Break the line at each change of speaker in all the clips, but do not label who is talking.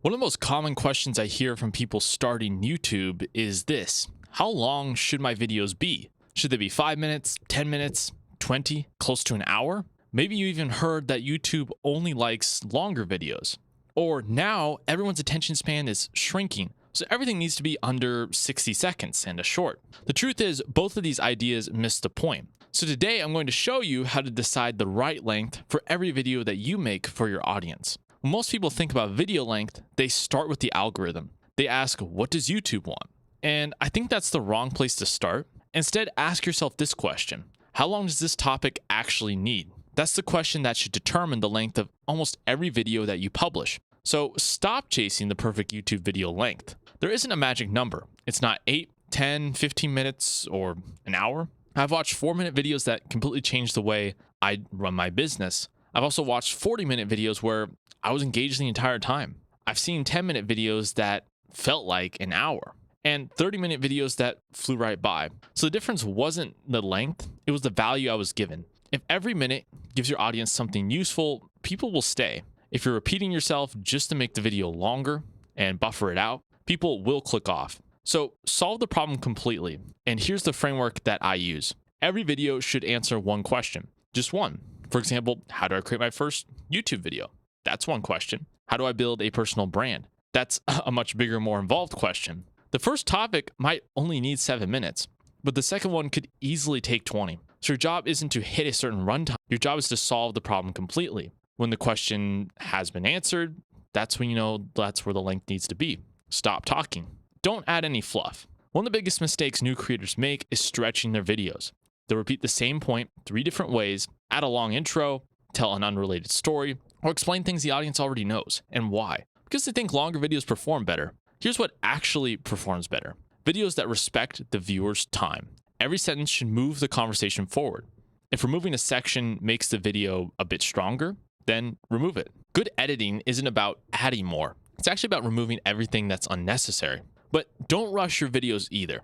One of the most common questions I hear from people starting YouTube is this: how long should my videos be? Should they be 5 minutes, 10 minutes, 20, close to an hour? Maybe you even heard that YouTube only likes longer videos. Or now everyone's attention span is shrinking, so everything needs to be under 60 seconds and a short. The truth is, both of these ideas miss the point. So today I'm going to show you how to decide the right length for every video that you make for your audience. When most people think about video length, they start with the algorithm. They ask, what does YouTube want? And I think that's the wrong place to start. Instead, ask yourself this question: how long does this topic actually need? That's the question that should determine the length of almost every video that you publish. So stop chasing the perfect YouTube video length. There isn't a magic number. It's not 8, 10, 15 minutes, or an hour. I've watched 4-minute videos that completely changed the way I run my business. I've also watched 40-minute videos where I was engaged the entire time. I've seen 10-minute videos that felt like an hour, and 30-minute videos that flew right by. So the difference wasn't the length, it was the value I was given. If every minute gives your audience something useful, people will stay. If you're repeating yourself just to make the video longer and buffer it out, people will click off. So solve the problem completely. And here's the framework that I use. Every video should answer one question, just one. For example, how do I create my first YouTube video? That's one question. How do I build a personal brand? That's a much bigger, more involved question. The first topic might only need 7 minutes, but the second one could easily take 20. So your job isn't to hit a certain runtime. Your job is to solve the problem completely. When the question has been answered, that's when you know that's where the length needs to be. Stop talking. Don't add any fluff. One of the biggest mistakes new creators make is stretching their videos. They'll repeat the same point 3 different ways, add a long intro, tell an unrelated story, or explain things the audience already knows. And why? Because they think longer videos perform better. Here's what actually performs better: videos that respect the viewer's time. Every sentence should move the conversation forward. If removing a section makes the video a bit stronger, then remove it. Good editing isn't about adding more. It's actually about removing everything that's unnecessary. But don't rush your videos either.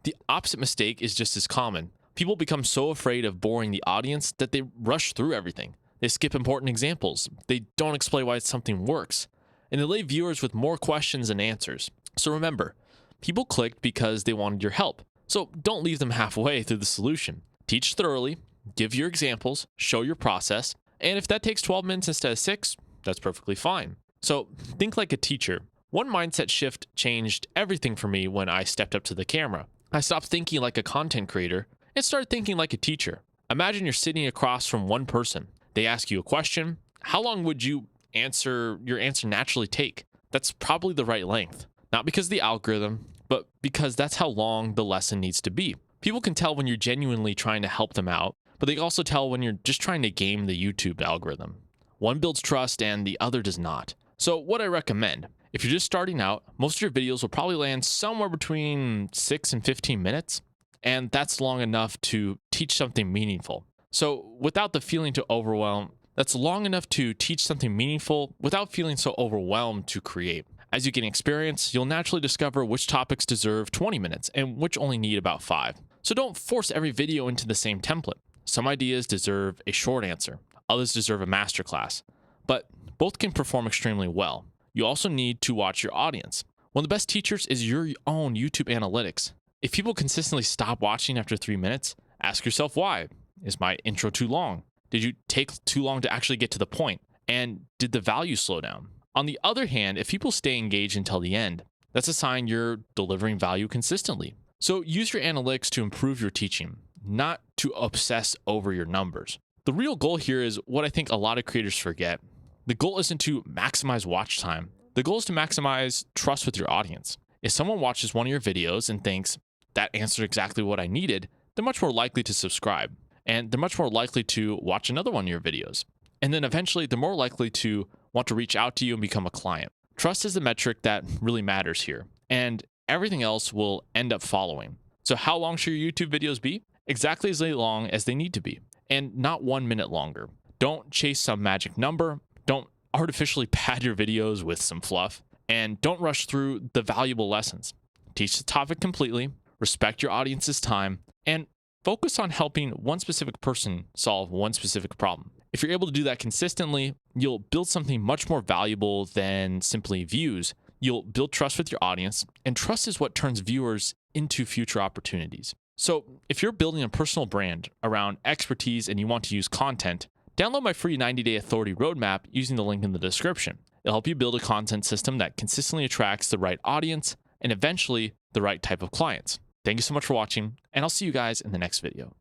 The opposite mistake is just as common. People become so afraid of boring the audience that they rush through everything. They skip important examples. They don't explain why something works. And they leave viewers with more questions than answers. So remember, people clicked because they wanted your help. So don't leave them halfway through the solution. Teach thoroughly, give your examples, show your process, and if that takes 12 minutes instead of 6, that's perfectly fine. So think like a teacher. One mindset shift changed everything for me when I stepped up to the camera. I stopped thinking like a content creator and started thinking like a teacher. Imagine you're sitting across from one person. They ask you a question. How long would your answer naturally take? That's probably the right length. Not because of the algorithm, but because that's how long the lesson needs to be. People can tell when you're genuinely trying to help them out, but they can also tell when you're just trying to game the YouTube algorithm. One builds trust and the other does not. So what I recommend: if you're just starting out, most of your videos will probably land somewhere between 6 and 15 minutes, and that's long enough to teach something meaningful. So without the feeling to overwhelm, that's long enough to teach something meaningful without feeling so overwhelmed to create. As you gain experience, you'll naturally discover which topics deserve 20 minutes and which only need about 5. So don't force every video into the same template. Some ideas deserve a short answer, others deserve a masterclass, but both can perform extremely well. You also need to watch your audience. One of the best teachers is your own YouTube analytics. If people consistently stop watching after 3 minutes, ask yourself why. Is my intro too long? Did you take too long to actually get to the point? And did the value slow down? On the other hand, if people stay engaged until the end, that's a sign you're delivering value consistently. So use your analytics to improve your teaching, not to obsess over your numbers. The real goal here is what I think a lot of creators forget. The goal isn't to maximize watch time. The goal is to maximize trust with your audience. If someone watches one of your videos and thinks, that answered exactly what I needed, they're much more likely to subscribe. And they're much more likely to watch another one of your videos. And then eventually, they're more likely to want to reach out to you and become a client. Trust is the metric that really matters here. And everything else will end up following. So how long should your YouTube videos be? Exactly as long as they need to be, and not 1 minute longer. Don't chase some magic number. Don't artificially pad your videos with some fluff. And don't rush through the valuable lessons. Teach the topic completely, respect your audience's time, and focus on helping one specific person solve one specific problem. If you're able to do that consistently, you'll build something much more valuable than simply views. You'll build trust with your audience, and trust is what turns viewers into future opportunities. So if you're building a personal brand around expertise and you want to use content, download my free 90-day authority roadmap using the link in the description. It'll help you build a content system that consistently attracts the right audience and eventually the right type of clients. Thank you so much for watching, and I'll see you guys in the next video.